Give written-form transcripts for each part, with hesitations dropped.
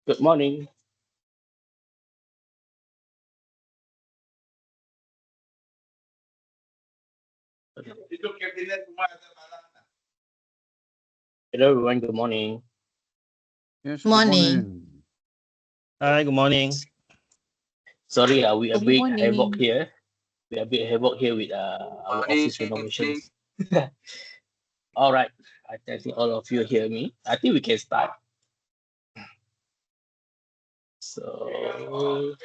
Good morning. Hello, everyone. Good morning. Yes, Morning. Hi, good morning. Sorry, we a Good bit morning. havoc here. We are a bit havoc here with our office renovations. All right. I think all of you hear me. I think we can start. So,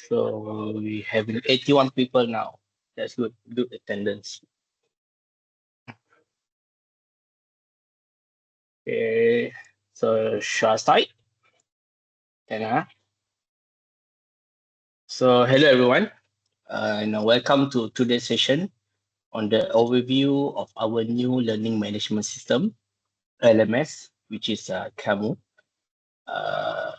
so we have 81 people now. That's good. Good attendance. Okay. So shall I start? Can I? So hello everyone, and welcome to today's session on the overview of our new learning management system, LMS, which is Camu.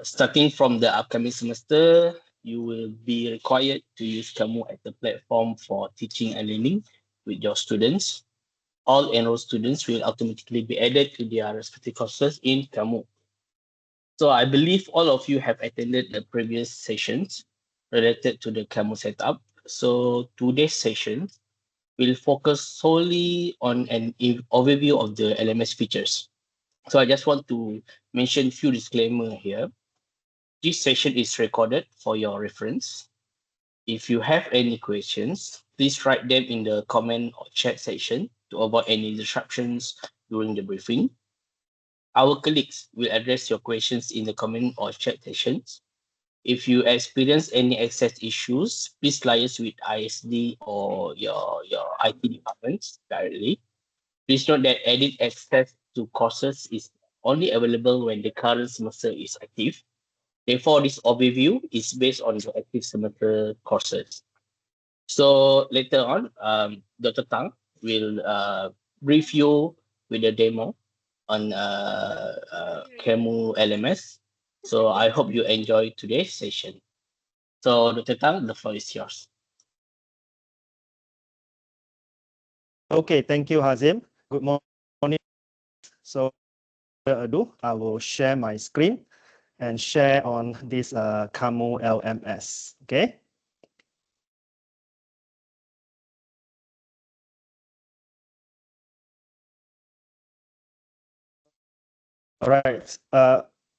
Starting from the upcoming semester, you will be required to use Camu as the platform for teaching and learning with your students. All enrolled students will automatically be added to their respective courses in Camu. So I believe all of you have attended the previous sessions related to the Camu setup. So today's session will focus solely on an overview of the LMS features. So I just want to mention few disclaimer here. This session is recorded for your reference. If you have any questions, please write them in the comment or chat section to avoid any disruptions during the briefing. Our colleagues will address your questions in the comment or chat sessions. If you experience any access issues, please liaise with ISD or your IT departments directly. Please note that edit access to courses is only available when the current semester is active. Therefore, this overview is based on the active semester courses. So later on, Dr. Tang will brief you with a demo on Camu LMS. So I hope you enjoy today's session. So Dr. Tang, the floor is yours. Okay, thank you, Hazim. Good morning. So, without ado, I will share my screen and share on this Camu LMS. Okay. All right.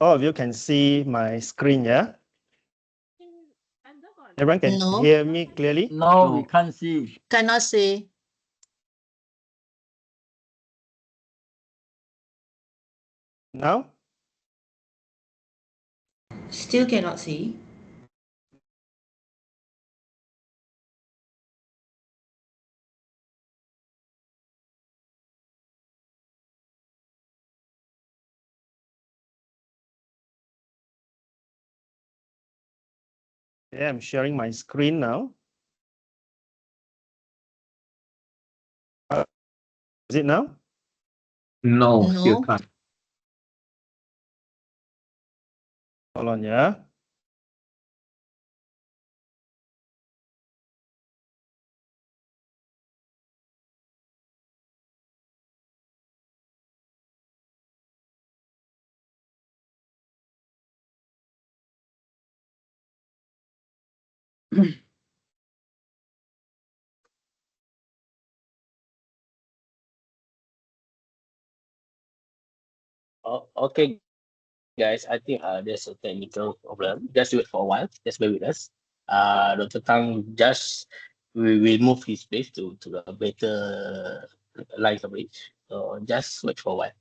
All of you can see my screen, yeah? Everyone can No. hear me clearly? No, we can't see. Cannot see. Now? Still cannot see. Yeah, I'm sharing my screen now. Is it now? No, still No. can't. Hold on, yeah. Oh, okay, guys. I think there's a technical problem. Just wait for a while. Just bear with us. Dr. Tang just we will move his place to a better line coverage. So just wait for a while.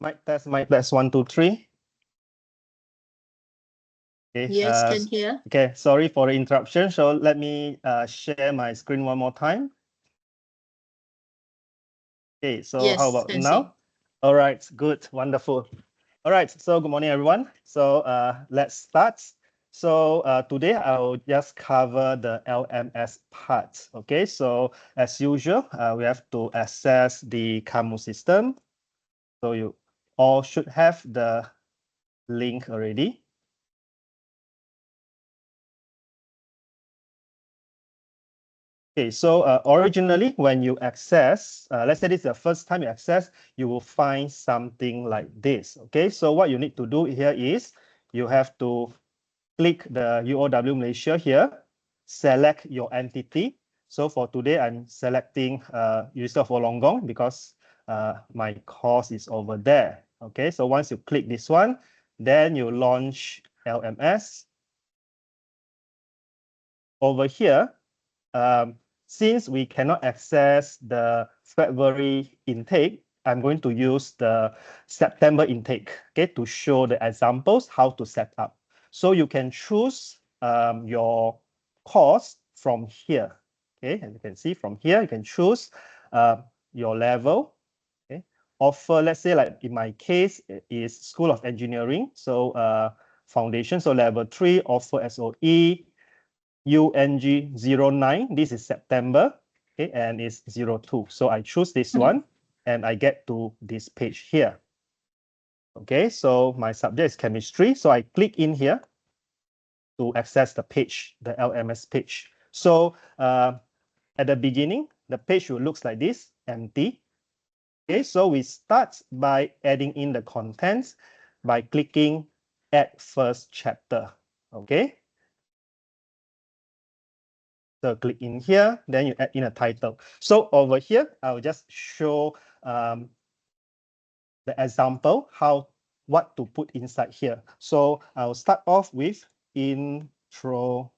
Mic test, 1, 2, 3. Okay, Yes, can hear. okay, sorry for the interruption. So let me share my screen one more time. Okay, so Yes, how about can see. now? All right, good, wonderful. All right, so good morning, everyone. So let's start. So today I'll just cover the LMS part. Okay, so as usual, we have to access the Camu system. So you all should have the link already. Okay, so originally when you access, let's say this is the first time you access, you will find something like this. Okay, so what you need to do here is you have to click the UOW Malaysia here, select your entity. So for today, I'm selecting University of Wollongong because my course is over there. Okay, so once you click this one, then you launch LMS. Over here, since we cannot access the February intake, I'm going to use the September intake, okay, to show the examples how to set up. So you can choose your course from here, okay, and you can see from here, you can choose your level, okay. Offer, let's say like in my case, it is School of Engineering, so foundation, so level 3, offer SOE, UNG 09. This is September, okay, and it's 02. So I choose this one and I get to this page here. Okay, so my subject is chemistry. So I click in here to access the page, the LMS page. So at the beginning, the page will look like this, empty. Okay, so we start by adding in the contents by clicking add first chapter. Okay. So click in here, then you add in a title. So over here, I'll just show the example, what to put inside here. So I'll start off with introduction.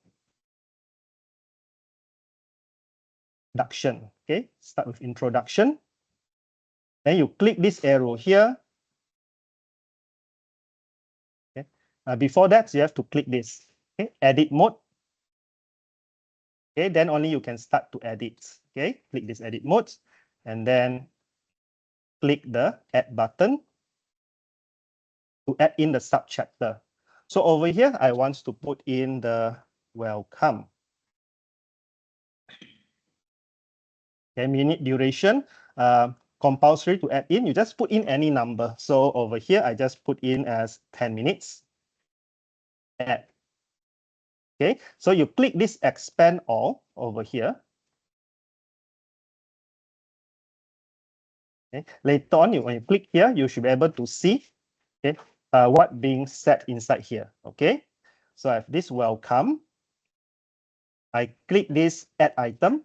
Okay, start with introduction. Then you click this arrow here. Okay. Before that, you have to click this. Okay, edit mode. Okay, then only you can start to edit. Okay, click this edit mode, and then click the add button to add in the subchapter. So over here, I want to put in the welcome. Okay, minute duration, compulsory to add in. You just put in any number. So over here, I just put in as 10 minutes. Add. Okay, so you click this expand all over here. Okay. Later on, when you click here, you should be able to see, okay, what being set inside here. Okay, so I have this welcome. I click this add item.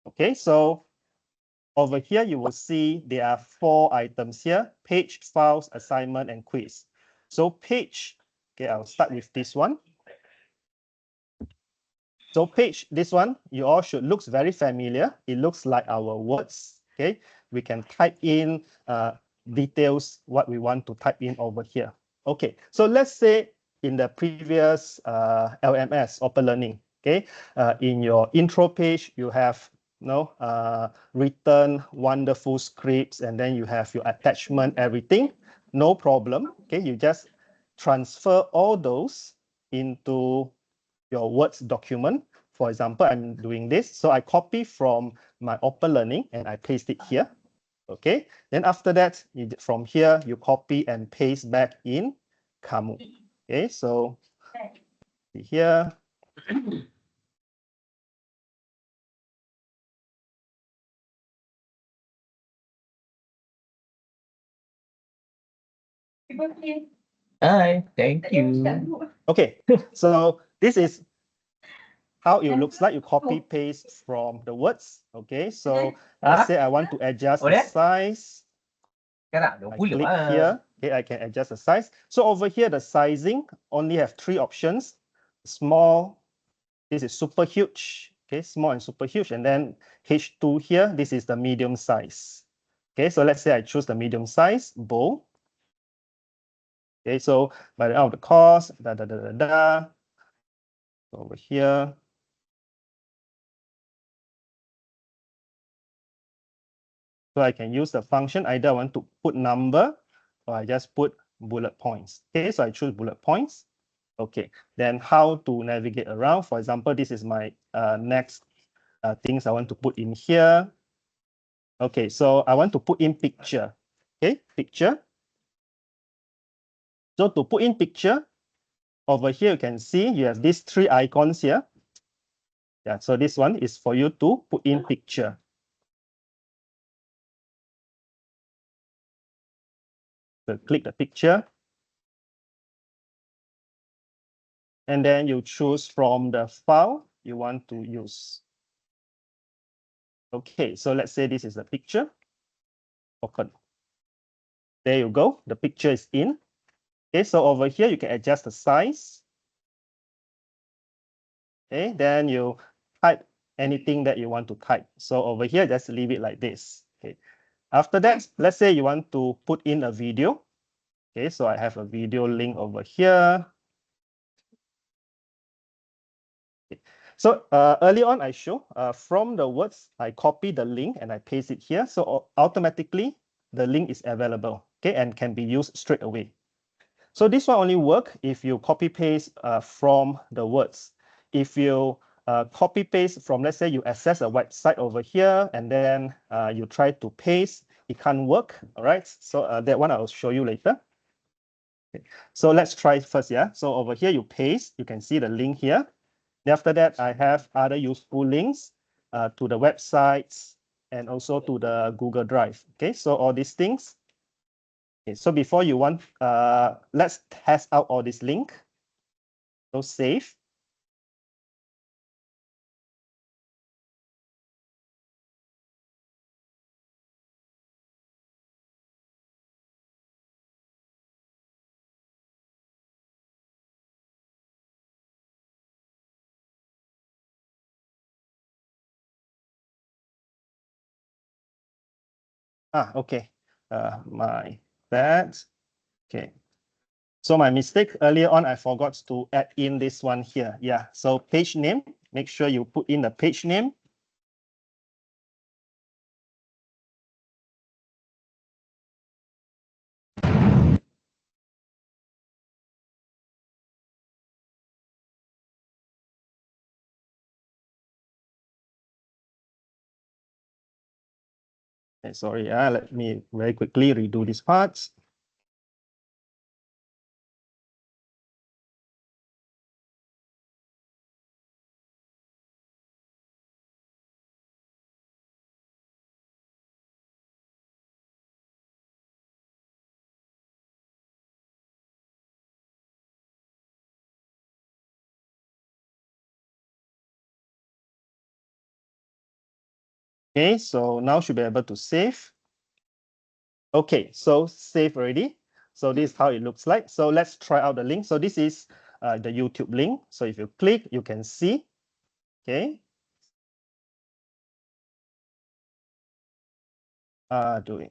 Okay, so over here, you will see there are 4 items here: page, files, assignment, and quiz. So page, okay, I'll start with this one. So page, this one, you all should looks very familiar. It looks like our words, okay? We can type in details, what we want to type in over here. Okay, so let's say in the previous LMS, Open Learning, okay? In your intro page, you have written wonderful scripts, and then you have your attachment, everything. No problem, okay? You just transfer all those into your Words document. For example, I'm doing this. So I copy from my Open Learning and I paste it here. Okay. Then after that, from here, you copy and paste back in Camu. Okay. So here. Hi, thank you. Okay. So this is how it looks like. You copy paste from the words. Okay. So let's say I want to adjust the size. I click here. Okay, I can adjust the size. So over here, the sizing only have 3 options: small, this is super huge, okay, small and super huge, and then H2 here, this is the medium size. Okay, so let's say I choose the medium size bold. Okay, so by the end of the course, over here. So I can use the function, either I want to put number or I just put bullet points. Okay, so I choose bullet points. Okay, then how to navigate around? For example, this is my next things I want to put in here. Okay, so I want to put in picture. Okay, picture. So to put in picture, over here you can see you have these three icons here. Yeah, so this one is for you to put in picture. So click the picture. And then you choose from the file you want to use. Okay, so let's say this is the picture. Open. There you go. The picture is in. Okay, so over here you can adjust the size. Okay, then you type anything that you want to type. So over here, just leave it like this. Okay. After that, let's say you want to put in a video. Okay, so I have a video link over here. Okay. So early on, I show from the words, I copy the link and I paste it here. So automatically, the link is available, okay, and can be used straight away. So this one only work if you copy paste from the words. If you copy paste from, let's say you access a website over here and then you try to paste, it can't work. All right. So that one I'll show you later. Okay. So let's try first. Yeah. So over here you paste, you can see the link here. Then after that, I have other useful links to the websites and also to the Google Drive. Okay. So all these things. Okay, so before you want, let's test out all this link. So save. Okay. My bad. Okay. So my mistake earlier on, I forgot to add in this one here. Yeah. So page name, make sure you put in the page name. Okay, sorry, let me very quickly redo this part. Okay, so now should be able to save. Okay, so save already. So this is how it looks like. So let's try out the link. So this is the YouTube link. So if you click, you can see. Okay. Doing.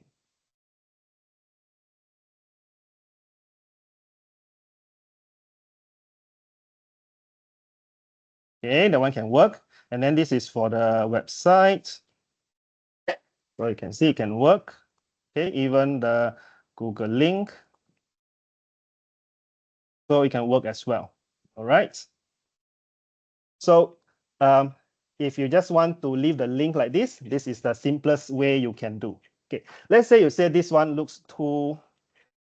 Okay, that one can work. And then this is for the website. So you can see it can work. Okay, even the Google link. So it can work as well. All right. So if you just want to leave the link like this is the simplest way you can do. Okay, let's say you say this one looks too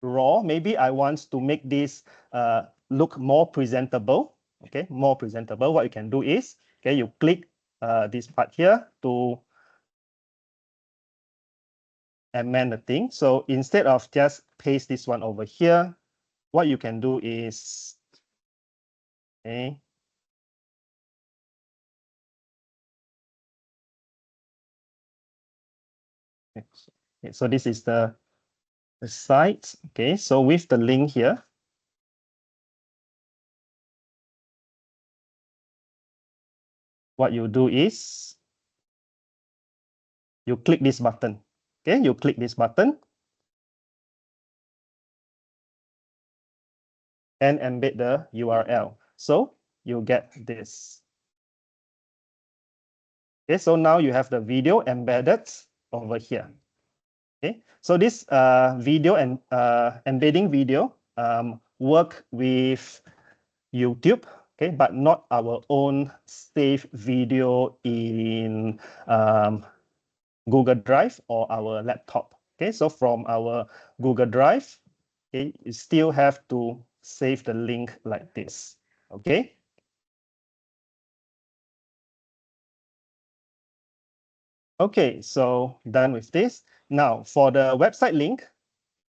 raw. Maybe I want to make this look more presentable. Okay, more presentable. What you can do is, okay, you click this part here to amend the thing. So instead of just paste this one over here, what you can do is, okay, okay, so this is the site. Okay, so with the link here, what you do is you click this button. Okay, you click this button and embed the URL. So you get this. Okay, so now you have the video embedded over here. Okay, so this video and embedding video work with YouTube, okay, but not our own saved video in Google Drive or our laptop. Okay, so from our Google Drive, okay, you still have to save the link like this. Okay. Okay, so done with this. Now for the website link,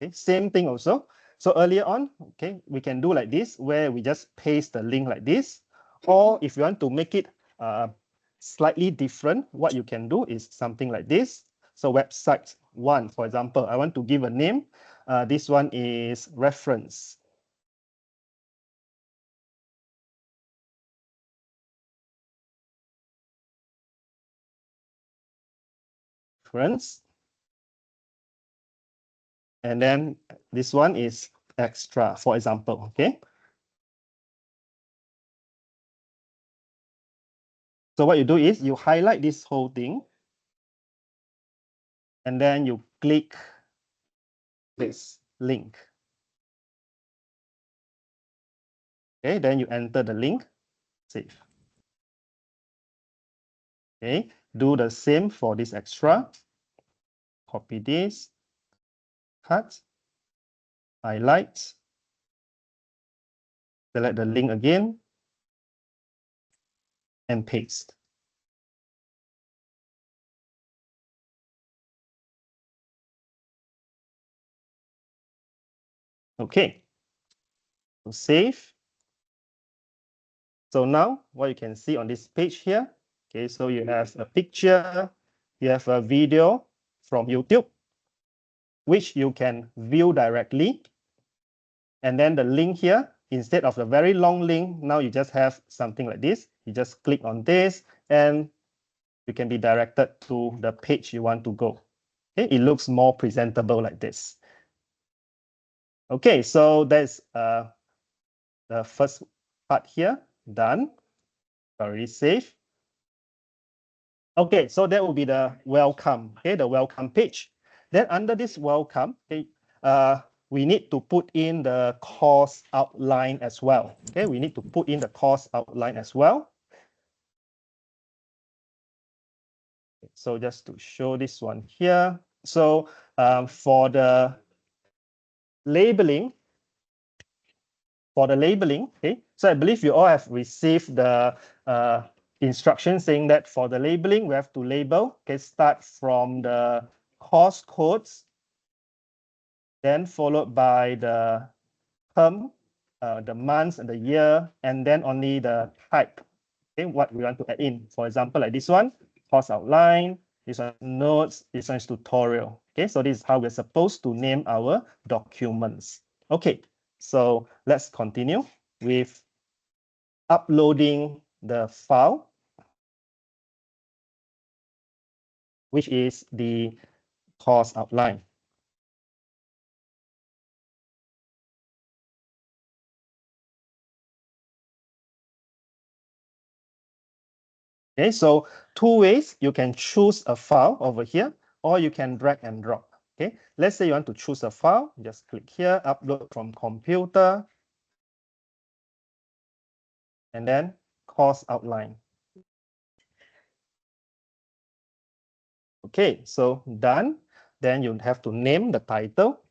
okay, same thing also. So earlier on, okay, we can do like this, where we just paste the link like this. Or if you want to make it slightly different, what you can do is something like this. So website 1, for example, I want to give a name. This one is reference. Reference. And then this one is extra, for example, okay? So what you do is you highlight this whole thing, and then you click this link. Okay, then you enter the link, save. Okay, do the same for this extra. Copy this, cut, highlight, select the link again, and paste. Okay, so save. So now what you can see on this page here, okay, so you have a picture, you have a video from YouTube, which you can view directly. And then the link here, instead of the very long link, now you just have something like this. You just click on this and you can be directed to the page you want to go. Okay, it looks more presentable like this. Okay, so that's the first part here, done. Already saved. Okay, so that will be the welcome, okay, the welcome page. Then under this welcome, okay, we need to put in the course outline as well. Okay, we need to put in the course outline as well. So just to show this one here. So for the labeling, okay, so I believe you all have received the instruction saying that for the labeling, we have to label, okay, start from the course codes, then followed by the term, the months and the year, and then only the type, okay, what we want to add in. For example, like this one, course outline, this one notes, this one is tutorial. Okay, so this is how we're supposed to name our documents. Okay, so let's continue with uploading the file, which is the course outline. Okay, so two ways you can choose a file over here, or you can drag and drop. Okay, let's say you want to choose a file, just click here, upload from computer, and then course outline. Okay, so done. Then you have to name the title.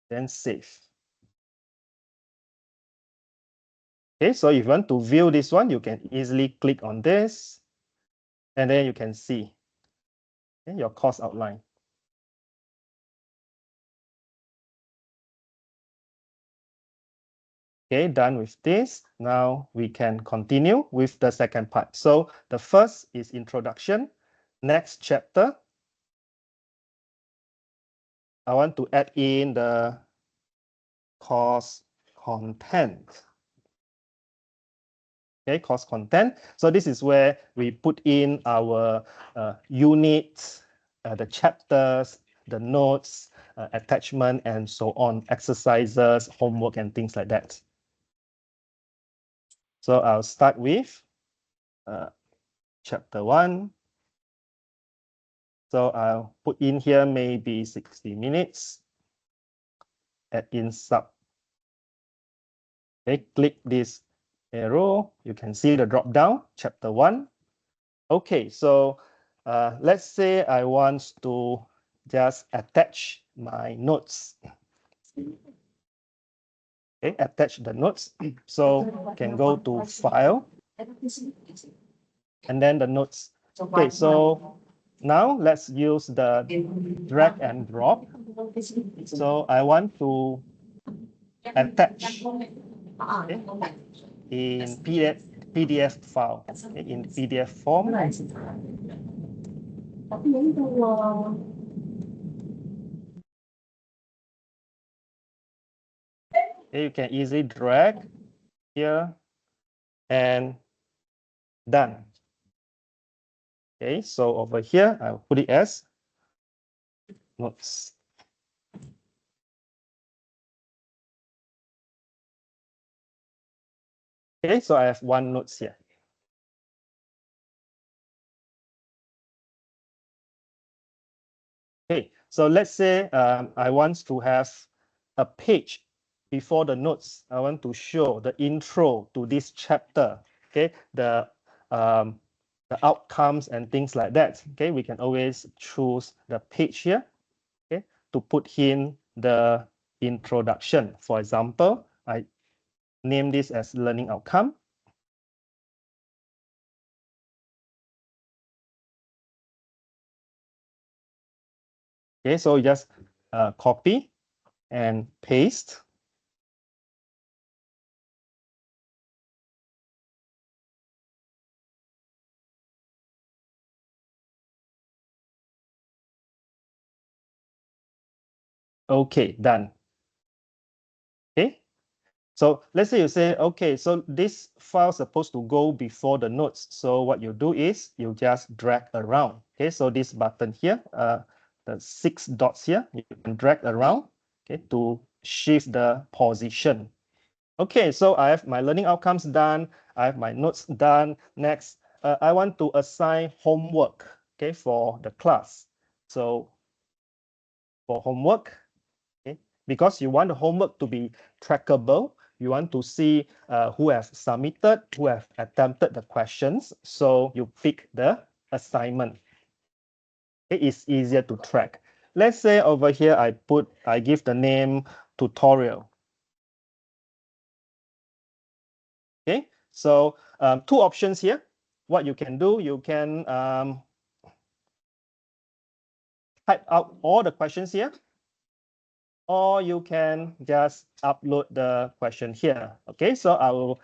Then save. Okay, so if you want to view this one, you can easily click on this, and then you can see, okay, your course outline. Okay, done with this. Now we can continue with the second part. So the first is introduction. Next chapter, I want to add in the course content. okay, course content. So this is where we put in our units, the chapters, the notes, attachment, and so on, exercises, homework, and things like that. So I'll start with chapter 1. So I'll put in here maybe 60 minutes. Add in sub. Okay, click this arrow. You can see the drop down, chapter 1. Okay, so let's say I want to just attach my notes. Okay, attach the notes. So can go to file and then the notes. Okay, so now let's use the drag and drop. So I want to attach, okay, in PDF file, okay, in PDF form. Okay, you can easily drag here and done. Okay, so over here, I'll put it as notes. Okay, so I have one notes here. Okay, so let's say I want to have a page before the notes. I want to show the intro to this chapter. Okay, the outcomes and things like that. Okay, we can always choose the page here. Okay, to put in the introduction. For example, I name this as learning outcome. Okay, so just copy and paste. Okay, done. Okay, so let's say you say, okay, so this file is supposed to go before the notes. So what you do is you just drag around. Okay, so this button here, the 6 dots here, you can drag around, okay, to shift the position. Okay, so I have my learning outcomes done. I have my notes done. Next, I want to assign homework, okay, for the class. So for homework, okay, because you want the homework to be trackable, you want to see who have submitted, who have attempted the questions. So you pick the assignment. It is easier to track. Let's say over here, I give the name tutorial. Okay, so two options here. What you can do, you can type out all the questions here, or you can just upload the question here. Okay, so I will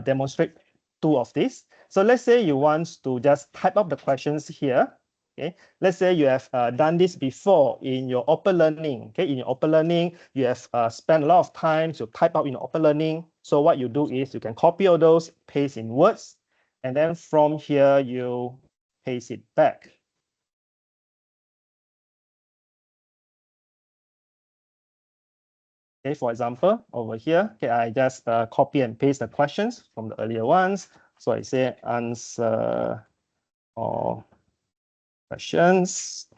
demonstrate two of these. So let's say you want to just type up the questions here. Okay, let's say you have done this before in your open learning. Okay, in your open learning, you have spent a lot of time to type out in open learning. So what you do is you can copy all those, paste in words, and then from here you paste it back. Okay, for example, over here, okay, I just copy and paste the questions from the earlier ones. So I say answer all questions.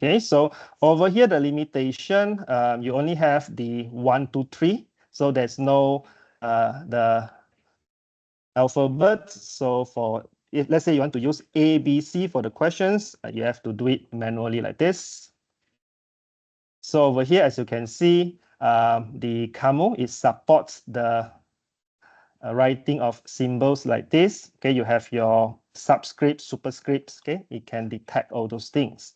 Okay, so over here, the limitation, you only have the 1, 2, 3. So there's no the alphabet. So for if let's say you want to use A, B, C for the questions, you have to do it manually like this. So over here, as you can see, the Camu, it supports the writing of symbols like this. Okay, you have your subscripts, superscripts. Okay, it can detect all those things.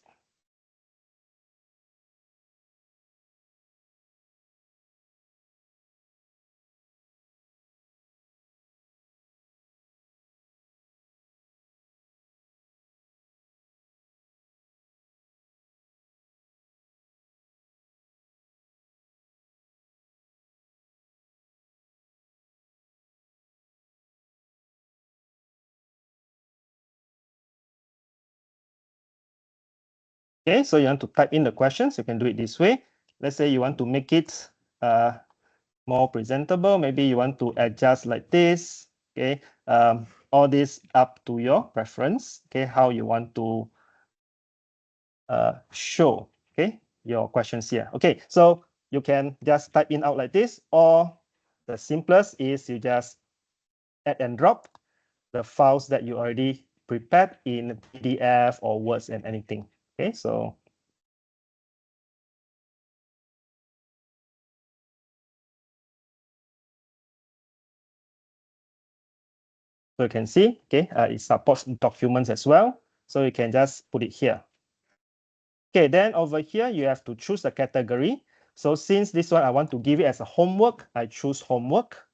Okay, so you want to type in the questions, you can do it this way. Let's say you want to make it more presentable. Maybe you want to adjust like this. Okay, all this up to your preference. Okay, how you want to show, okay, your questions here. Okay, so you can just type in out like this, or the simplest is you just add and drop the files that you already prepared in PDF or Words and anything. Okay, so you can see, okay, it supports documents as well. So you can just put it here. Okay, then over here, you have to choose a category. So since this one, I want to give it as a homework, I choose homework.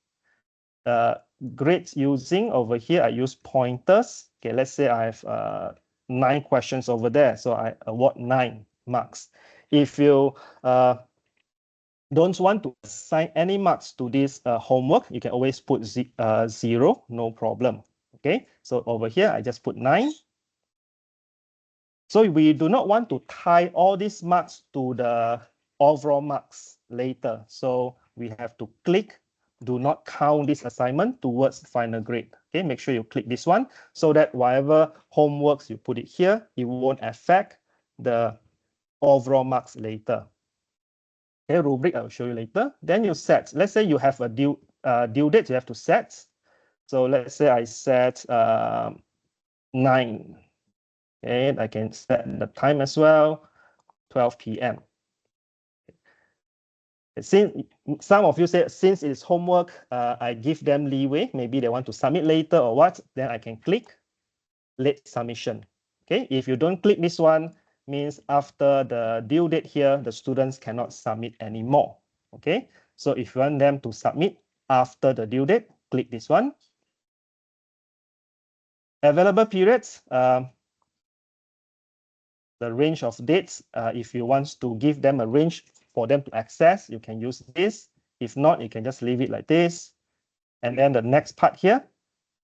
Grades using over here, I use pointers. Okay, let's say I have 9 questions over there. So I award 9 marks. If you don't want to assign any marks to this homework, you can always put 0, no problem. Okay, so over here, I just put 9. So we do not want to tie all these marks to the overall marks later. So we have to click, do not count this assignment towards final grade. Okay, make sure you click this one so that whatever homeworks you put it here, it won't affect the overall marks later. Okay, rubric I'll show you later. Then you set, let's say you have a due date you have to set. So let's say I set 9. Okay, I can set the time as well, 12 p.m. Since some of you said, since it's homework, I give them leeway. Maybe they want to submit later or what, then I can click late submission. Okay, if you don't click this one, means after the due date here, the students cannot submit anymore. Okay, so if you want them to submit after the due date, click this one. Available periods, the range of dates. If you want to give them a range for them to access, you can use this. If not, you can just leave it like this. And then the next part here,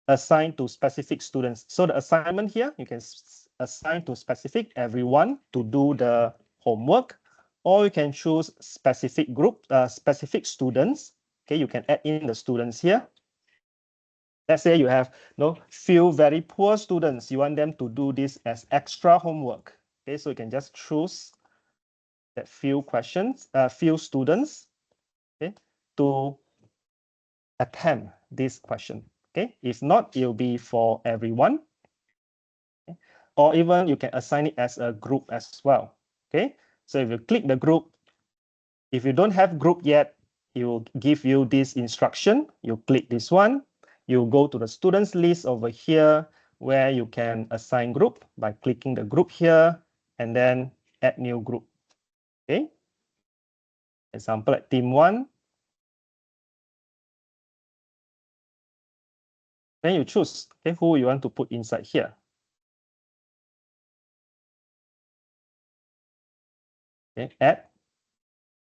assign to specific students. So the assignment here, you can assign to specific everyone to do the homework, or you can choose specific group, specific students. Okay, you can add in the students here. Let's say you have few very poor students. You want them to do this as extra homework. Okay, so you can just choose that few questions, few students, okay, to attempt this question. Okay, if not, it will be for everyone. Okay? Or even you can assign it as a group as well. Okay, so if you click the group, if you don't have group yet, it will give you this instruction. You click this one, you go to the students list over here where you can assign group by clicking the group here and then add new group. Okay, example like team 1. Then you choose, okay, who you want to put inside here. Okay, add.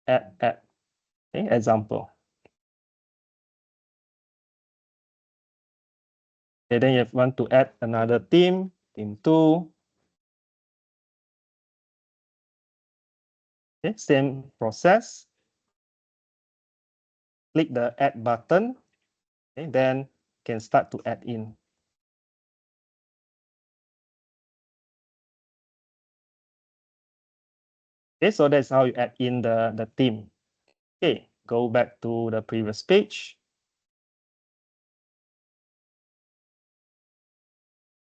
Okay, example. Okay, then you want to add another team 2. Okay, same process. Click the add button. Okay, then can start to add in. Okay, so that's how you add in the team. Okay, go back to the previous page.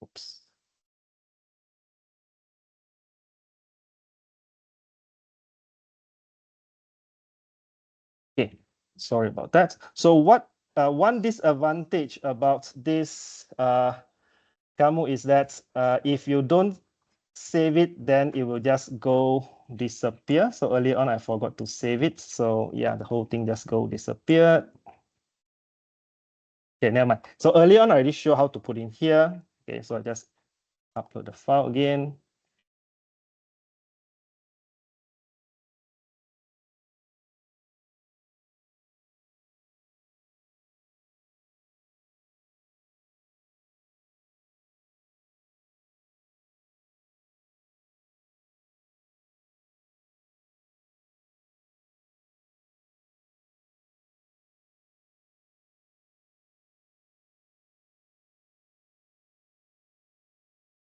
Oops. Okay, sorry about that. So what one disadvantage about this Camu is that if you don't save it, then it will just go disappear. So earlier on, I forgot to save it. So yeah, the whole thing just go disappear. Okay, never mind. So earlier on, I already show how to put in here. Okay, so I just upload the file again.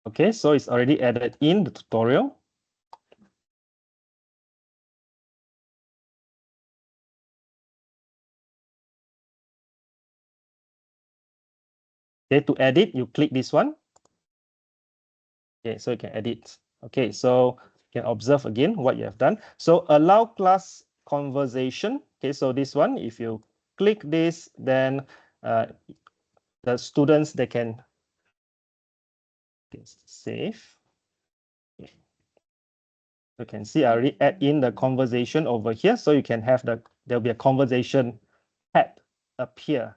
Okay, so it's already added in the tutorial. Okay, to edit, you click this one. Okay, so you can edit. Okay, so you can observe again what you have done. So allow class conversation. Okay, so this one, if you click this, then the students, they can save. You can see I already add in the conversation over here. So you can have there'll be a conversation tab appear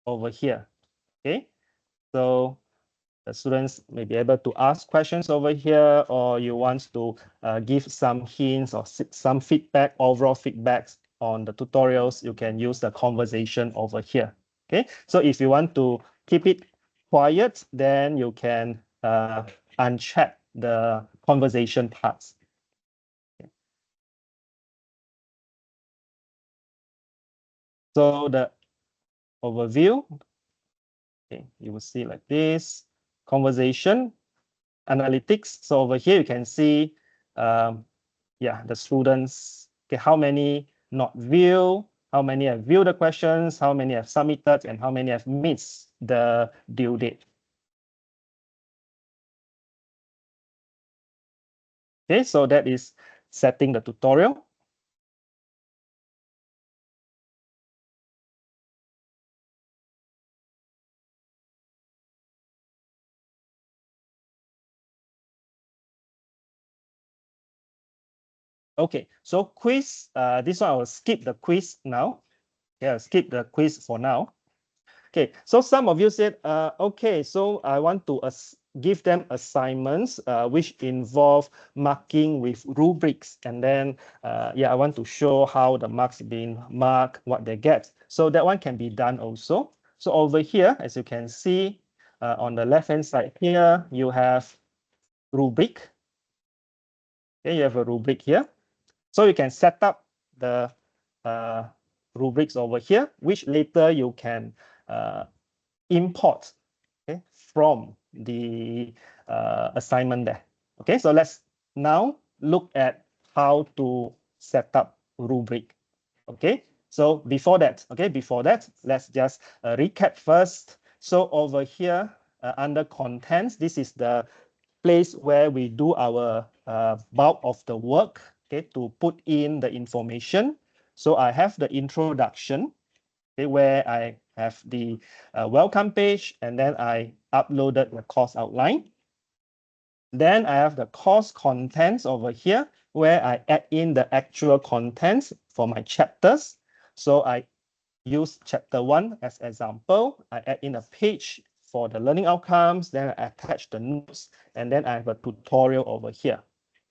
over here. Okay, so the students may be able to ask questions over here, or you want to give some hints or some feedback, overall feedbacks on the tutorials, you can use the conversation over here. Okay, so if you want to keep it quiet, then you can uncheck the conversation parts. So the overview, okay, you will see like this, conversation, analytics. So over here, you can see, yeah, the students, okay, how many not view, how many have viewed the questions, how many have submitted, and how many have missed the due date. Okay, so that is setting the tutorial. Okay, so quiz, this one I will skip the quiz now. Yeah, skip the quiz for now. Okay, so some of you said, okay, so I want to give them assignments which involve marking with rubrics. And then, yeah, I want to show how the marks being marked, what they get. So that one can be done also. So over here, as you can see, on the left-hand side here, you have rubric. Okay, you have a rubric here. So you can set up the rubrics over here, which later you can import, okay, from the assignment there. Okay, so let's now look at how to set up rubric. Okay, so before that, let's just recap first. So over here, under contents, this is the place where we do our bulk of the work, okay, to put in the information. So I have the introduction, okay, where I have the welcome page, and then I uploaded the course outline. Then I have the course contents over here, where I add in the actual contents for my chapters. So I use chapter 1 as example. I add in a page for the learning outcomes, then I attach the notes, and then I have a tutorial over here.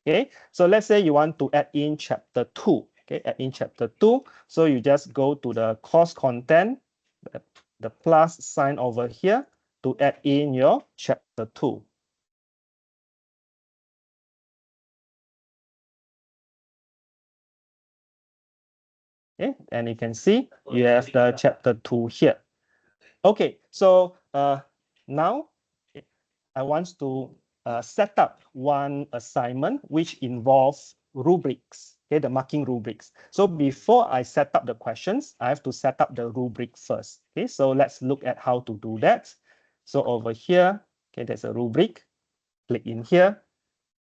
Okay, so let's say you want to add in chapter 2. Okay, add in chapter 2. So you just go to the course content, the plus sign over here to add in your chapter 2. Okay, and you can see you have the chapter 2 here. Okay, so now I want to set up one assignment which involves rubrics, okay, the marking rubrics. So before I set up the questions, I have to set up the rubric first. Okay, so let's look at how to do that. So over here, okay, there's a rubric. Click in here.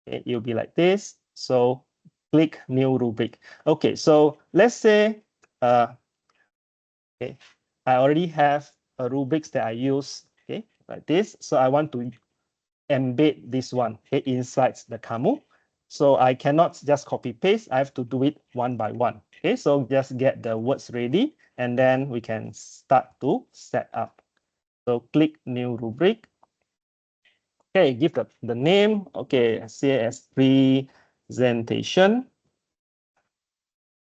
Okay, it'll be like this. So click new rubric. Okay, so let's say, okay, I already have a rubrics that I use, okay, like this. So I want to embed this one, okay, inside the Camu. So I cannot just copy paste. I have to do it one by one. Okay, so just get the words ready, and then we can start to set up. So click new rubric. Okay, give the name. Okay, say as presentation.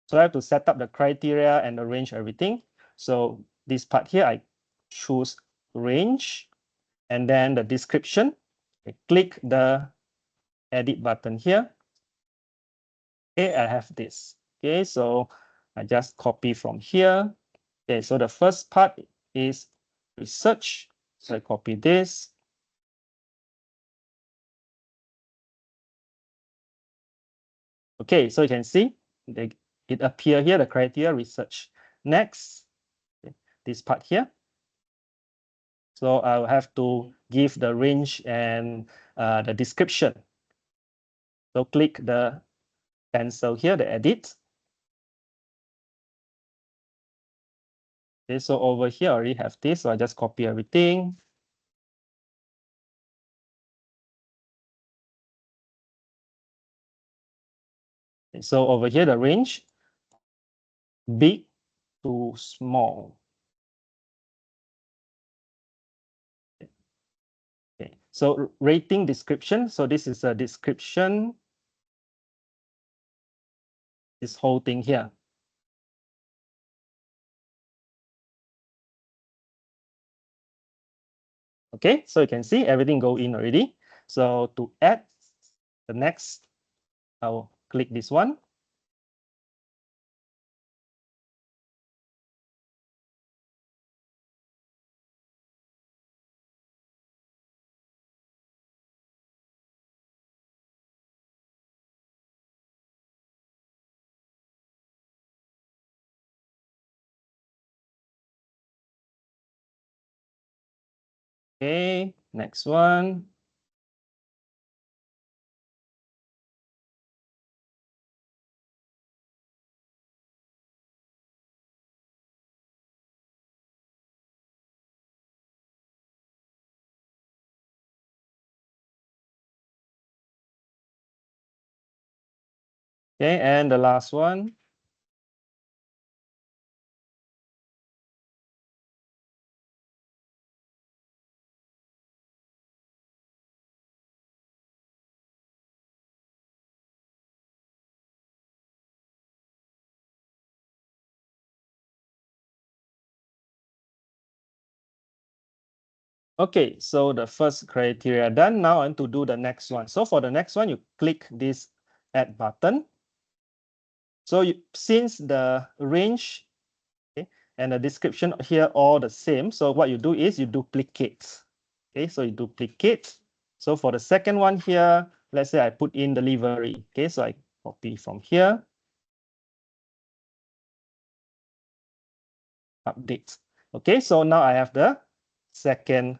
So I have to set up the criteria and arrange everything. So this part here, I choose range, and then the description. I click the edit button here. Okay, I have this. Okay, so I just copy from here. Okay, so the first part is research. So I copy this. Okay, so you can see it appear here, the criteria research. Next, this part here. So I'll have to give the range and the description. So click the pencil here, the edit. Okay, so over here I already have this, so I just copy everything. Okay, so over here, the range, big to small. Okay, so rating description. So this is a description, this whole thing here. Okay, so you can see everything go in already. So to add the next, I'll click this one. Okay, next one. Okay, and the last one. Okay, so the first criteria done. Now I want to do the next one. So for the next one, you click this add button. So since the range, okay, and the description here all the same, so what you do is you duplicate. Okay, so you duplicate. So for the second one here, let's say I put in delivery. Okay, so I copy from here. Update. Okay, so now I have the second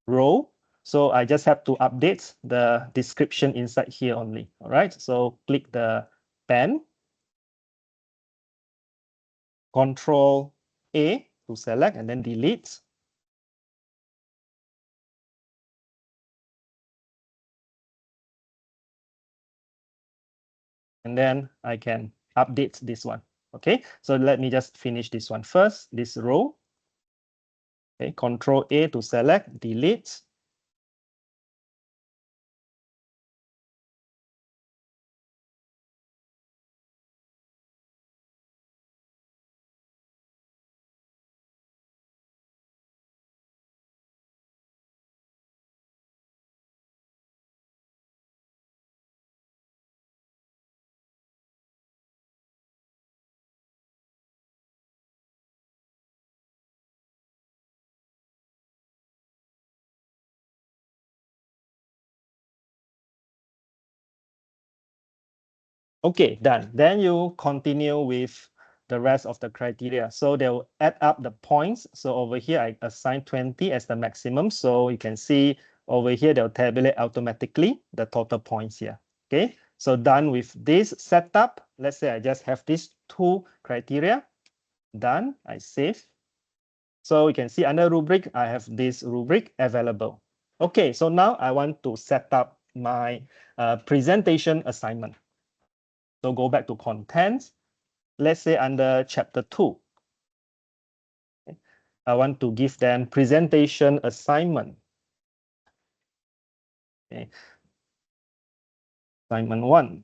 row. So I just have to update the description inside here only. All right, so click the pen, Control A to select and then delete. And then I can update this one. Okay, so let me just finish this one first, this row. Okay, Control A to select, delete. Okay, done. Then you continue with the rest of the criteria. So they'll add up the points. So over here, I assign 20 as the maximum. So you can see over here, they'll tabulate automatically the total points here. Okay, so done with this setup. Let's say I just have these two criteria. Done, I save. So you can see under rubric, I have this rubric available. Okay, so now I want to set up my presentation assignment. So go back to content. Let's say under chapter 2. Okay. I want to give them presentation assignment. Okay. Assignment 1.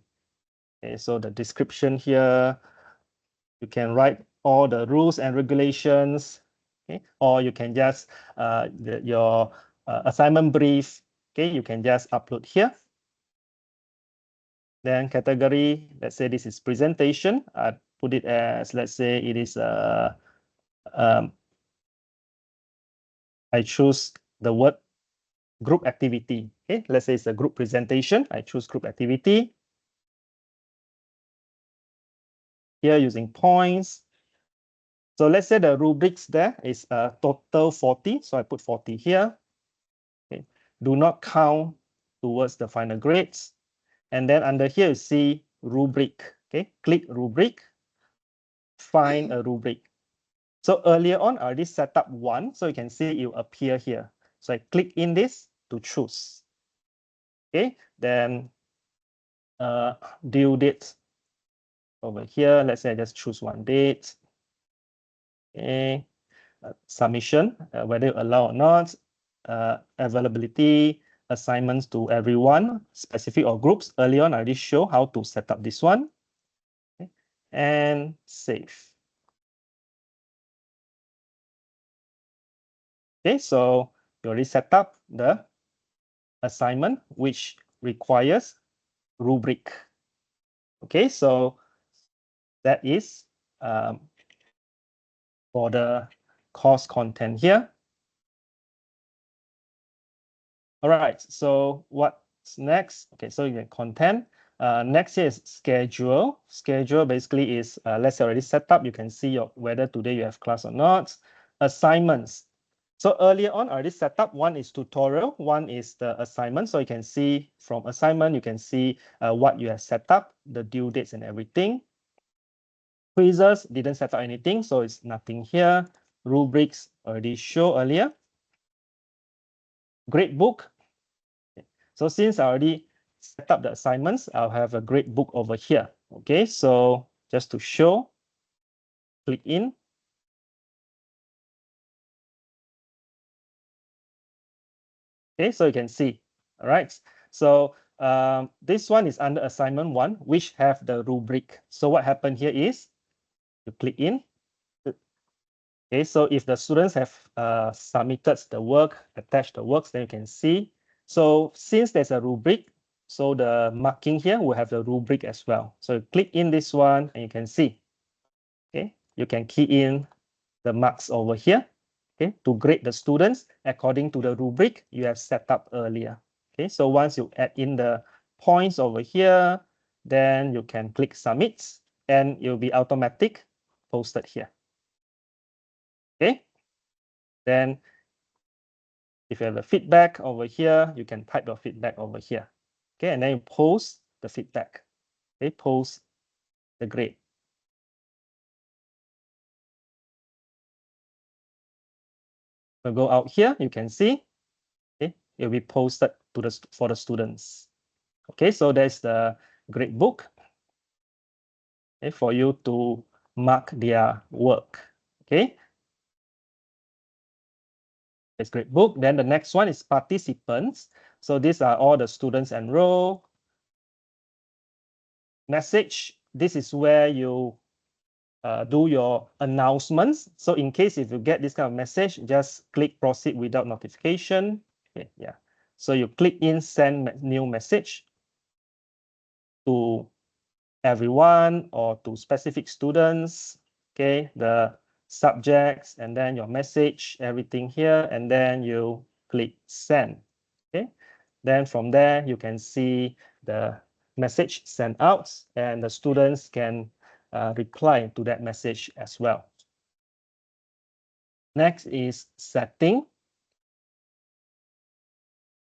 Okay, so the description here, you can write all the rules and regulations, okay? Or you can just your assignment brief, okay? You can just upload here. Then category, let's say this is presentation. I put it as, let's say it is I choose the word group activity. Okay, let's say it's a group presentation. I choose group activity. here using points. So let's say the rubrics there is a total 40. So I put 40 here. Okay. Do not count towards the final grades. And then under here, you see rubric. Okay. Click rubric, find a rubric. So earlier on, I already set up one. So you can see it will appear here. So I click in this to choose. Okay. Then due date over here. Let's say I just choose one date. Okay. Submission, whether you allow or not, availability, assignments to everyone, specific or groups. Early on, I already show how to set up this one. Okay. And save. Okay, so you already set up the assignment, which requires rubric. Okay, so that is for the course content here. All right, so what's next? Okay, so you get content. Next here is schedule. Schedule basically is, let's say already set up. You can see whether today you have class or not. Assignments. So earlier on, I already set up. One is tutorial, one is the assignment. So you can see from assignment, you can see what you have set up, the due dates and everything. Quizzes, didn't set up anything, so it's nothing here. Rubrics, already show earlier. Gradebook. So since I already set up the assignments, I'll have a gradebook over here. Okay, so just to show, click in. Okay, so you can see. All right. So this one is under assignment 1, which have the rubric. So what happened here is you click in. Okay, so if the students have submitted the work, attached the works, then you can see. So since there's a rubric, so the marking here will have the rubric as well. So you click in this one and you can see. Okay, you can key in the marks over here. Okay, to grade the students according to the rubric you have set up earlier. Okay, so once you add in the points over here, then you can click submit and it will be automatic posted here. Okay, then if you have a feedback over here, you can type your feedback over here. Okay, and then you post the feedback. Okay, post the grade. We'll go out here, you can see, okay, it will be posted to for the students. Okay, so there's the grade book, okay, for you to mark their work. Okay, it's grade book. Then the next one is participants. So these are all the students enrolled. Message, this is where you do your announcements. So in case if you get this kind of message, just click proceed without notification. Okay, yeah. So you click in send new message to everyone or to specific students. Okay, the subjects and then your message, everything here, and then you click send. Okay, then from there you can see the message sent out and the students can reply to that message as well. Next is setting.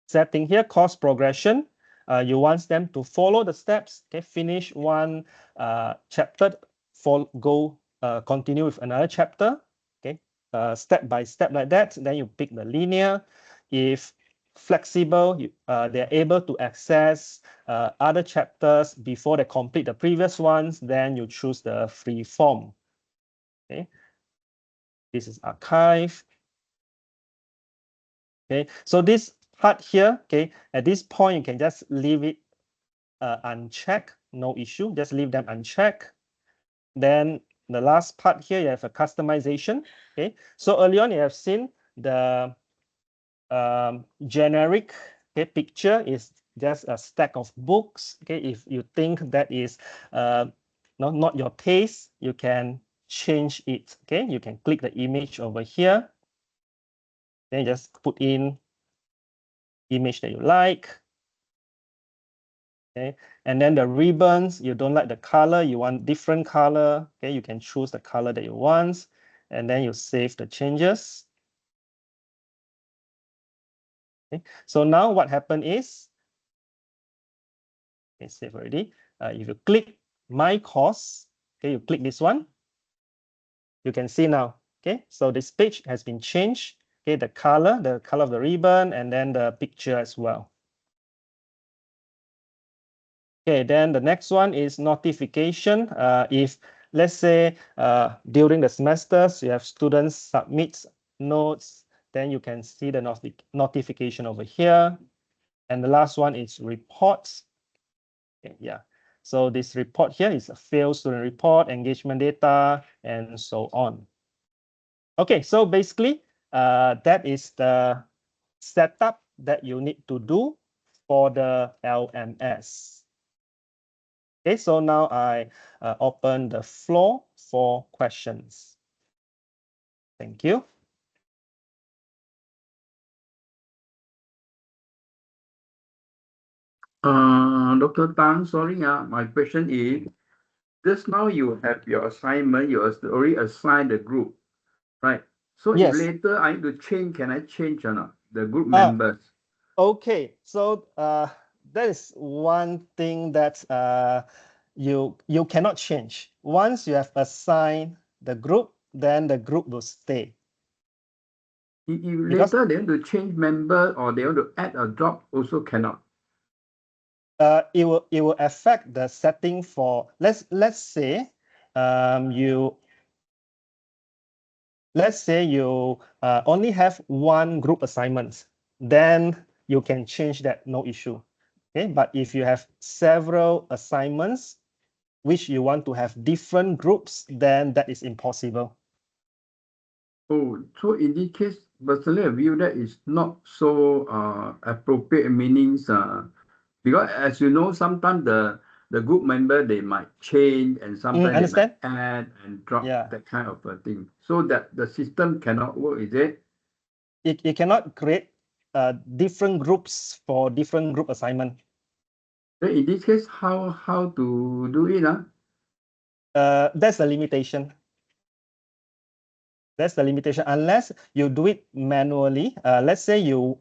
Setting here, course progression. You want them to follow the steps, okay, finish one chapter, continue with another chapter, okay, step by step like that. Then you pick the linear. If flexible, they're able to access other chapters before they complete the previous ones, then you choose the free form. Okay, this is archive. Okay, so this part here, okay, at this point you can just leave it unchecked, no issue, just leave them unchecked. Then the last part here, you have a customization. Okay, so early on you have seen the generic, okay, picture is just a stack of books. Okay, if you think that is not your taste, you can change it. Okay, you can click the image over here, then just put in image that you like. Okay, and then the ribbons, you don't like the color, you want different color. Okay, you can choose the color that you want, and then you save the changes. Okay, so now what happened is, okay, save already. If you click my course, okay, you click this one, you can see now. Okay, so this page has been changed. Okay, the color of the ribbon, and then the picture as well. Okay, then the next one is notification. If let's say during the semesters you have students submit notes, then you can see the notification over here. And the last one is reports. Okay, yeah. So this report here is a failed student report, engagement data, and so on. Okay, so basically, that is the setup that you need to do for the LMS. Okay, so now I open the floor for questions. Thank you. Dr. Tang, sorry, my question is, just now you have your assignment, you already assigned the group, right? So if Yes. later I need to change, can I change or not? The group Ah. members. Okay, so that is one thing that you cannot change. Once you have assigned the group, then the group will stay. If Because later they want to change member or they want to add or drop, also cannot. it will affect the setting for let's say you only have one group assignment, then you can change that, no issue. Okay, but if you have several assignments which you want to have different groups, then that is impossible. Oh, so in this case, personally, I view that is not so appropriate, meanings because as you know, sometimes the group member they might change and sometimes they Understand? might add and drop, Yeah. that kind of a thing. So that the system cannot work, is it? It cannot create different groups for different group assignment. So in this case, how to do it? That's the limitation. That's the limitation. Unless you do it manually. Let's say you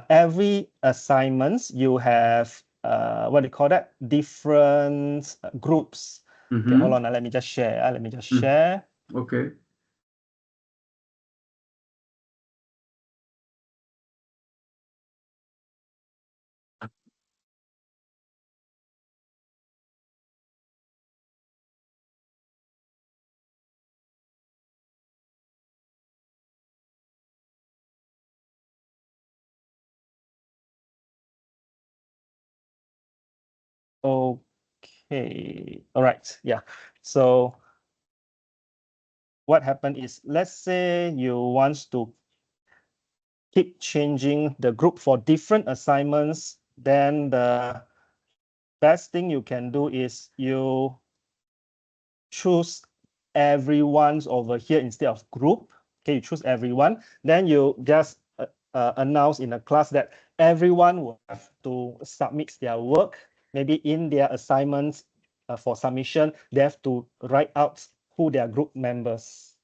every assignments you have what do you call that? Different groups. Okay, hold on. Let me just share. Let me just share. Okay. Okay. All right. Yeah. So what happened is, let's say you want to keep changing the group for different assignments, then the best thing you can do is you choose everyone's over here instead of group. Okay, you choose everyone. Then you just announce in a class that everyone will have to submit their work. Maybe in their assignments for submission, they have to write out who their group members.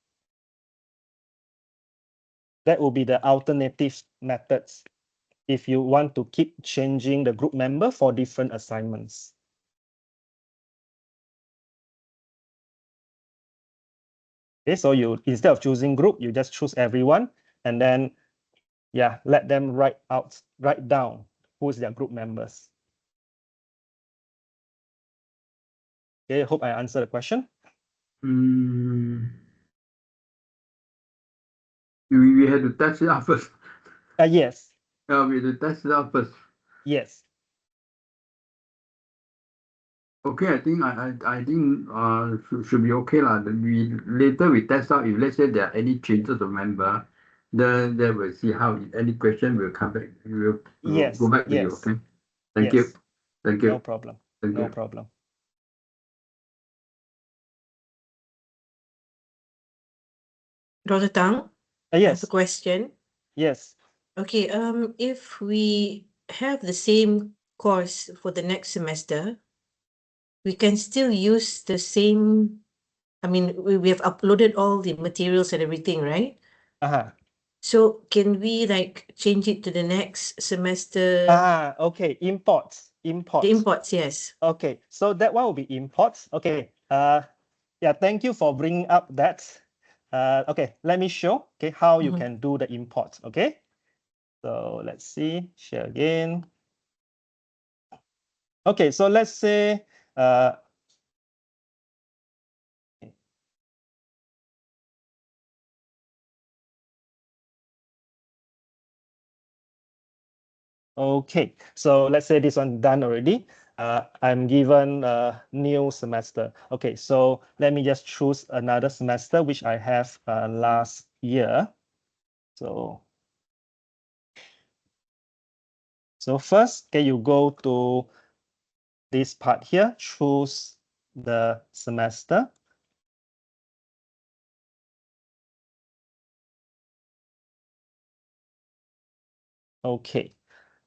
That will be the alternative methods if you want to keep changing the group member for different assignments. Okay, so you, instead of choosing group, you just choose everyone, and then yeah, let them write down who's their group members. Okay, hope I answered the question. We had to test it out first. Yes. We had to test it out first. Yes. Okay, I think should be okay lah. We later we test out if let's say there are any changes of member, then we'll see how. If any question, we'll come back. We'll Yes. go back to you. Yes. Okay. Thank you. Yes. Thank you. No problem. Thank No you. problem. Dr. Tang, I have a Yes. question. Yes. Okay, if we have the same course for the next semester, we can still use the same. I mean, we have uploaded all the materials and everything, right? Uh-huh. So can we like change it to the next semester? Okay, imports. The imports, yes. Okay, so that one will be imports. Okay, yeah, thank you for bringing up that. Okay, let me show, okay, how you can do the import, okay? So let's see, share again. Okay, so let's say, okay, so let's say this one done already. I'm given a new semester. Okay, so let me just choose another semester, which I have last year. So first, okay, you go to this part here, choose the semester. Okay,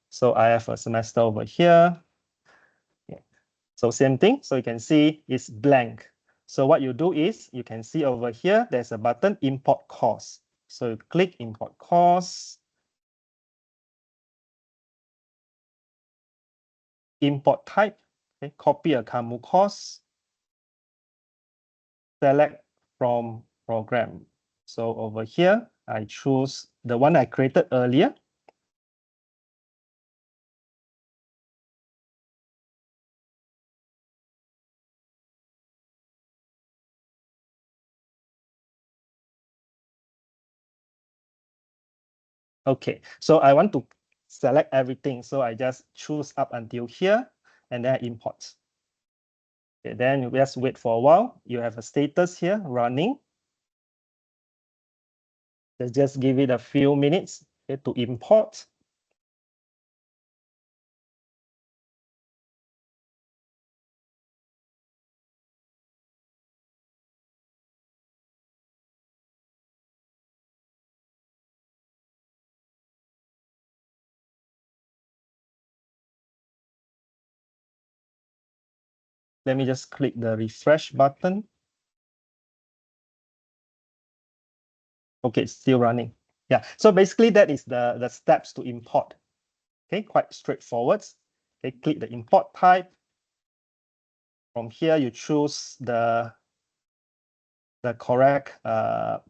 so I have a semester over here. Yeah. So same thing, so you can see it's blank. So what you do is, you can see over here, there's a button, import course. So you click import course. Import type, okay, copy a Camu course. Select from program. So over here, I choose the one I created earlier. Okay, so I want to select everything. So I just choose up until here and then I import. Okay, then you just wait for a while. You have a status here running. Just give it a few minutes, okay, to import. Let me just click the refresh button. Okay, it's still running. Yeah, so basically that is the steps to import. Okay, quite straightforward. Okay, click the import type. From here, you choose the correct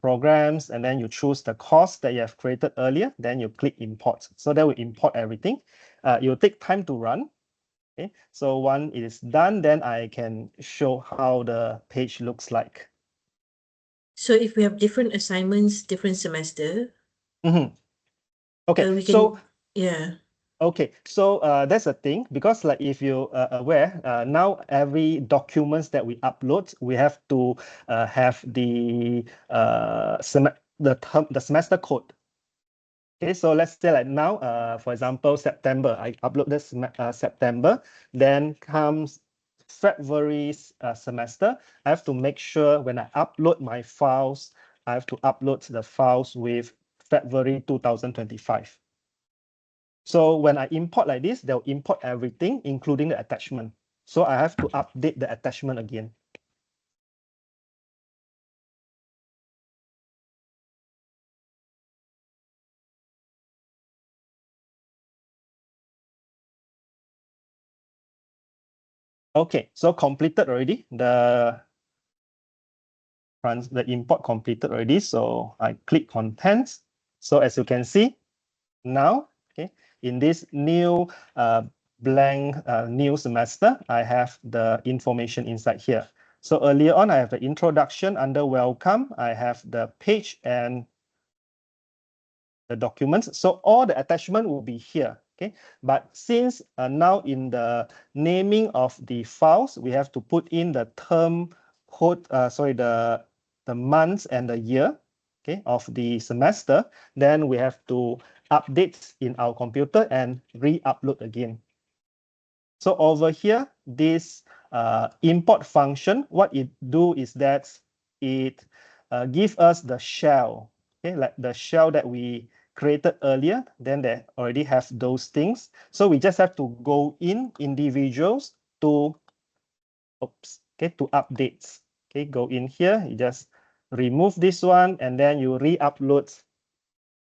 programs, and then you choose the course that you have created earlier. Then you click import. So that will import everything. It will take time to run. Okay, so once it is done, then I can show how the page looks like. So if we have different assignments, different semester, Okay, we can, so yeah. okay, so that's a thing, because like if you are aware, now every documents that we upload, we have to have the the semester code. Okay, so let's say like now, for example, September, I upload this September, then comes February's semester. I have to make sure when I upload my files, I have to upload the files with February 2025. So when I import like this, they'll import everything, including the attachment. So I have to update the attachment again. Okay, so completed already. The import completed already. So I click contents. So as you can see now, okay, in this new blank new semester, I have the information inside here. So earlier on, I have the introduction. Under welcome, I have the page and the documents. So all the attachment will be here. Okay, but since now in the naming of the files, we have to put in the term code, the months and the year, okay, of the semester. Then we have to update in our computer and re-upload again. So over here, this import function, what it do is that it give us the shell, okay, like the shell that we created earlier, then they already have those things. So we just have to go in individuals to, to updates. Okay, go in here, you just remove this one, and then you re-upload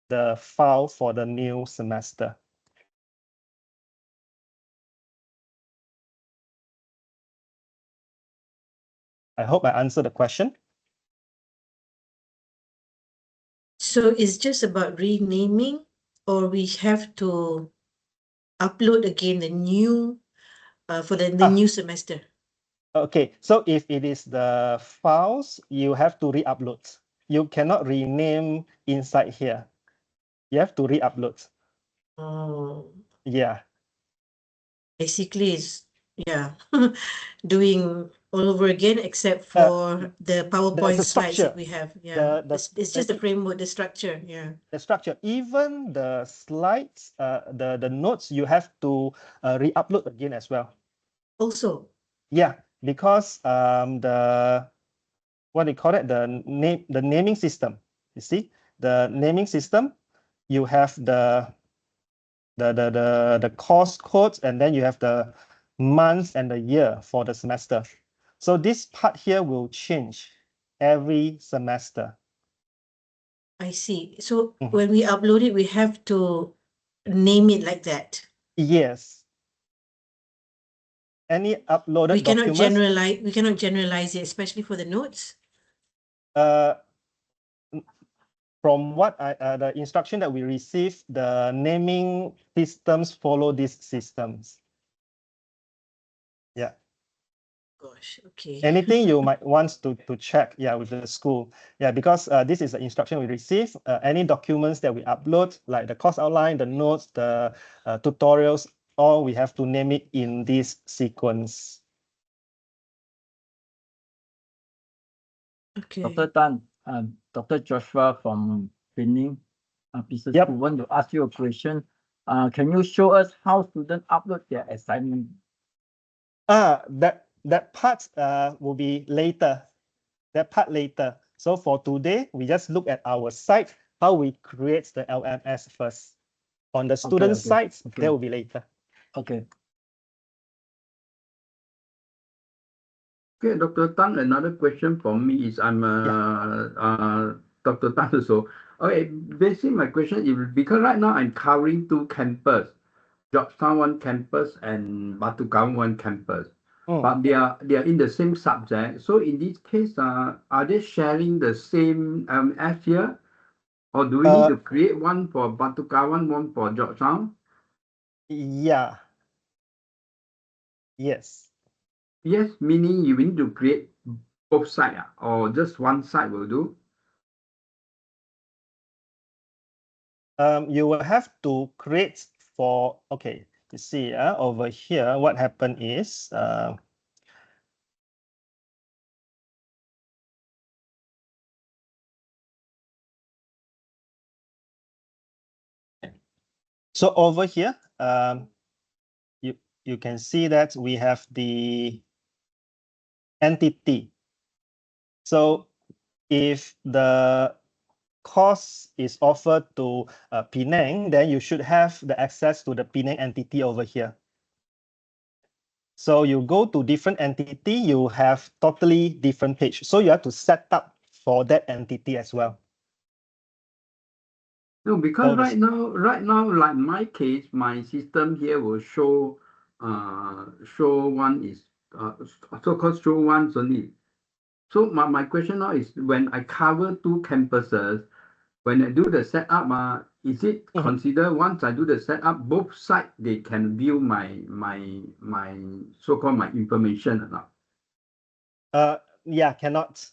the file for the new semester. I hope I answered the question. So it's just about renaming, or we have to upload again the new for the new semester? Okay, so if it is the files, you have to re-upload. You cannot rename inside here. You have to re-upload. Oh, Yeah. basically it's doing all over again except for the PowerPoint the slides that structure. we have. Yeah, it's just the the framework, the structure. Yeah. the structure. Even the slides, the notes, you have to re-upload again as well. Also, Yeah, because the what they call it, the naming system. You see, the naming system, you have the course codes, and then you have the months and the year for the semester. So this part here will change every semester. I see. So when we upload it, we have to name it like that. Yes. Any uploaded We cannot documents. we cannot generalize it, especially for the notes. From what the instruction that we received, the naming systems follow these systems. Yeah. Gosh, okay. Anything you might want to check, with the school. Yeah, because this is the instruction we receive. Any documents that we upload, like the course outline, the notes, the tutorials, all we have to name it in this sequence. Okay. Dr. Tan, Dr. Joshua from Penang Business Yep. School want to ask you a question. Can you show us how students upload their assignment? That part will be later. That part later. So for today, we just look at our site, how we create the LMS first. On the student sites, that will be later. Okay. Okay, Dr. Tang, another question for me is I'm Dr. Tang also. Okay, basically my question is because right now I'm covering two campus, Georgetown one campus and Batu Kawan one campus. But they are in the same subject. So in this case, are they sharing the same LMS here? Or do we need to create one for Batu Kawan, one for Georgetown? Yeah. Yes. Yes, meaning you need to create both sides or just one side will do? You will have to create for, okay, you see over here, what happened is, so over here, you can see that we have the entity. So if the course is offered to Penang, then you should have the access to the Penang entity over here. So you go to different entity, you have totally different page. So you have to set up for that entity as well. No, because right now, like my case, my system here will show one is so-called show once only. So my question now is when I cover two campuses, when I do the setup, is it considered once I do the setup, both sides they can view my so-called my information or not? Yeah, cannot.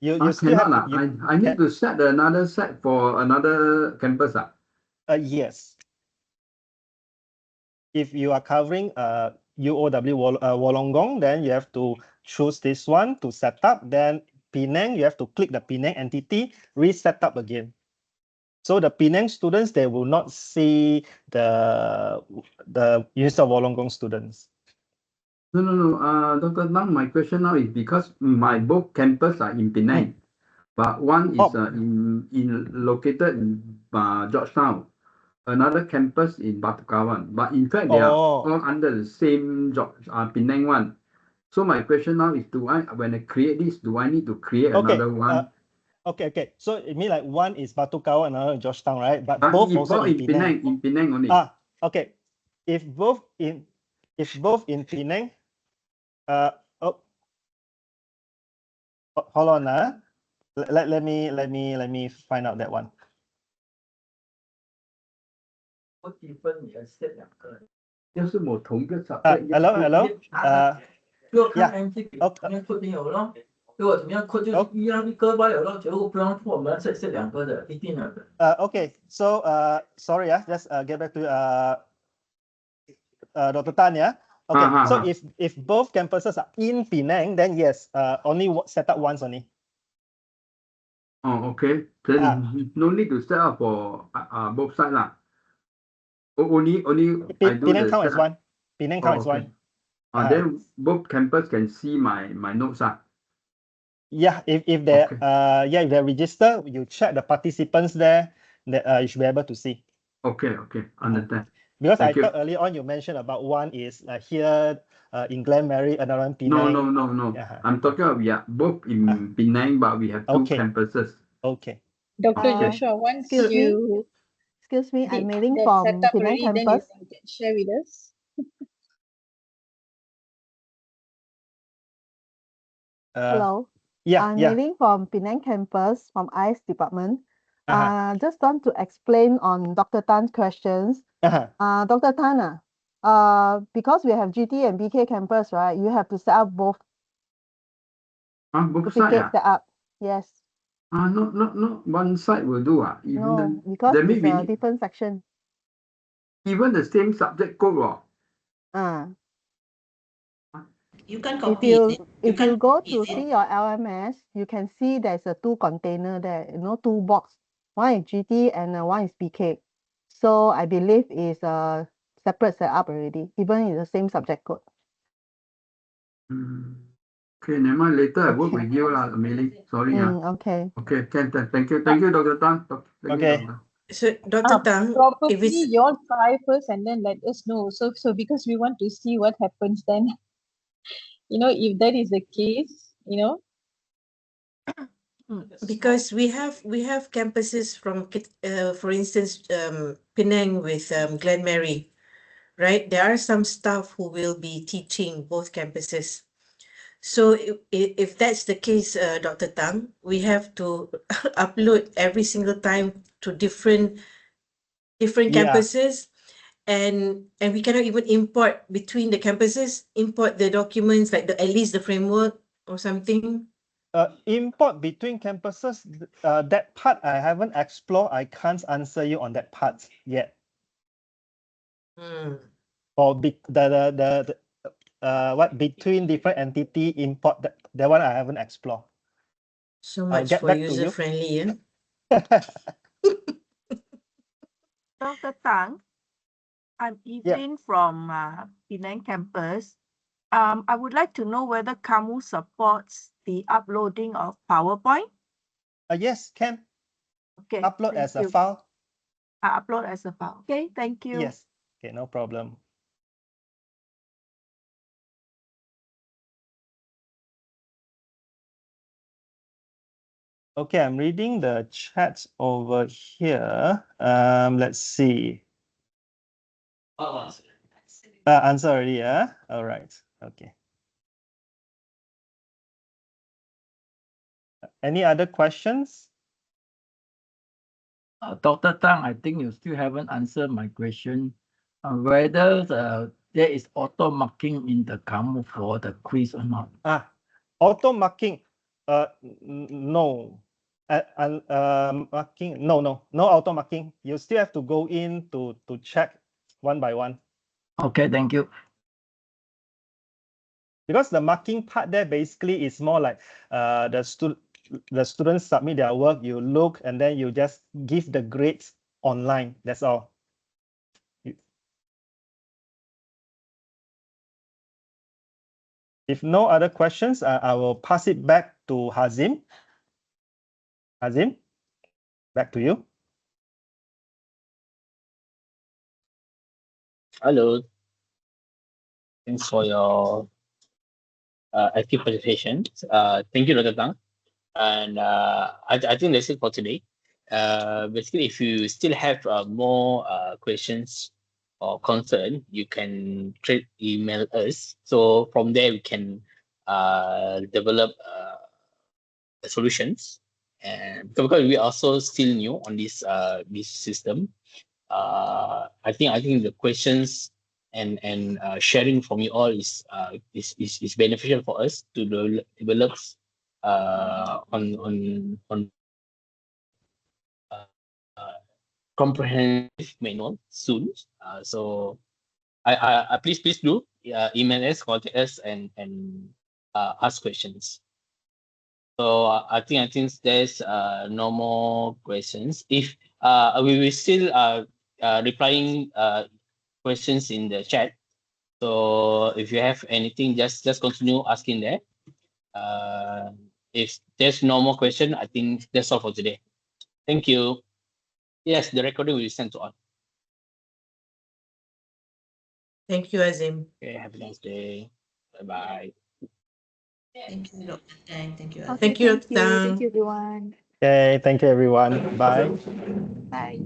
You still Cannot have lah. I need to set another set for another campus. Yes. If you are covering UOW Wollongong, then you have to choose this one to set up. Then Penang, you have to click the Penang entity, reset up again. So the Penang students, they will not see the University of Wollongong students. No. Dr. Tang, my question now is because my both campus are in Penang. but one is in located in Georgetown, another campus in Batu Kawan. But in fact, they are all under the same job, Penang one. So my question now is, when I create this, do I need to create another one? Okay. So it means like one is Batu Kawan, another Georgetown, right? But both also in Penang. In Penang only. Okay. If both in Penang, hold on, let me find out that one. 不积分也是两个。要是我同一个 subject， hello，就看 MC 怎么样 code 有咯。如果怎么样 code 就一样一个吧有咯，如果不让我们是两个的，一定的。Okay. So sorry, just get back to Dr. Tan, yeah. Okay. So if both campuses are in Penang, then yes, only set up once only. Oh, okay. Then no need to set up for both sides lah. Only I do Penang the count as setup. one. Penang count as one. Then both campus can see my notes ah. Yeah, if they if they register, you check the participants there, that you should be able to see. Okay, understand. Because Thank I thought earlier on you mentioned about one is here in Glenmary, another one Penang. No. I'm talking about both in Penang, but we have two campuses. Okay. Dr. Joshua, once excuse me, I'm mailing that's from set up Penang already, then campus. you can share with us. Hello. I'm mailing from Penang campus from ICE department. Just want to explain on Dr. Tan's questions. Dr. Tan, because we have GT and BK campus, right? You have to set up both. Both sides. Set up. Yes. Not one side will do. No, because it's a different section. Even the same subject code. You can copy if you go to see your LMS, you can see there's a two container there, two box. One is GT and one is BK. So I believe it's a separate setup already, even in the same subject code. Okay, never mind. Later I work with you lah, Amelie. Sorry. Okay. Okay, thank you, Dr. Tan. Okay. So Dr. Tang, Probably if it's you all try first and then let us know. So because we want to see what happens then. If that is the case, because we have campuses from for instance Penang with Glenmary, right? There are some staff who will be teaching both campuses. So if that's the case, Dr. Tang, we have to upload every single time to different campuses, and we cannot even import between the campuses, import the documents like at least the framework or something. Import between campuses, that part I haven't explored. I can't answer you on that part yet. Or the what between different entity import, that one I haven't explored. So much for user friendly, yeah. Dr. Tang, I'm Evelyn from Penang campus. I would like to know whether Camu supports the uploading of PowerPoint. Yes, can. Okay. Upload as a file. Upload as a file. Okay, thank you. Yes. Okay, no problem. Okay, I'm reading the chat over here. Let's see. Answer already, yeah? All right. Okay. Any other questions? Dr. Tang, I think you still haven't answered my question. Whether there is auto marking in the Camu for the quiz or not. Auto marking. No. Marking. No auto marking. You still have to go in to check one by one. Okay, thank you. Because the marking part there basically is more like the students submit their work, you look, and then you just give the grades online. That's all. If no other questions, I will pass it back to Hazim. Hazim, back to you. Hello. Thanks for your active participation. Thank you, Dr. Tang. And I think that's it for today. Basically, if you still have more questions or concern, you can email us. So from there, we can develop solutions. And because we are also still new on this system, I think the questions and sharing from you all is beneficial for us to develop on comprehensive manual soon. So I please do email us, contact us, and ask questions. So I think there's no more questions. If we will still replying questions in the chat. So if you have anything, just continue asking there. If there's no more question, I think that's all for today. Thank you. Yes, the recording will be sent to all. Thank you, Azim. Okay, have a nice day. Bye bye. Thank you, Dr. Tang. Thank you. Okay, Thank you, Dr. thank you. Tang. Thank you, everyone. Okay, thank you, everyone. Bye. Bye.